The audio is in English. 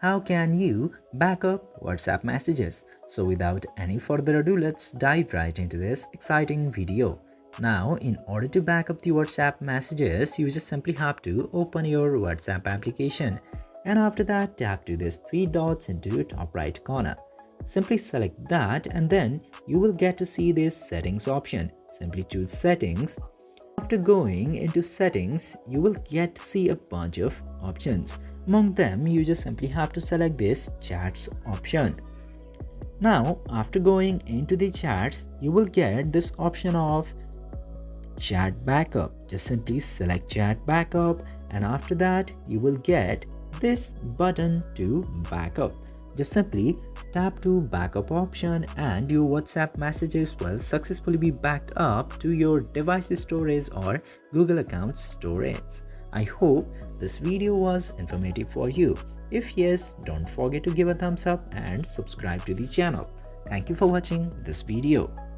how can you back up WhatsApp messages? So without any further ado, let's dive right into this exciting video. Now, in order to back up the WhatsApp messages, you just simply have to open your WhatsApp application, and after that tap to these three dots into the top right corner. Simply select that and then you will get to see this settings option. Simply choose settings. After going into settings, you will get to see a bunch of options. Among them, you just simply have to select this chats option. Now, after going into the chats, you will get this option of chat backup. Just simply select chat backup, and after that, you will get this button to backup. Just simply tap to backup option and your WhatsApp messages will successfully be backed up to your device's storage or Google account storage. I hope this video was informative for you. If yes, don't forget to give a thumbs up and subscribe to the channel. Thank you for watching this video.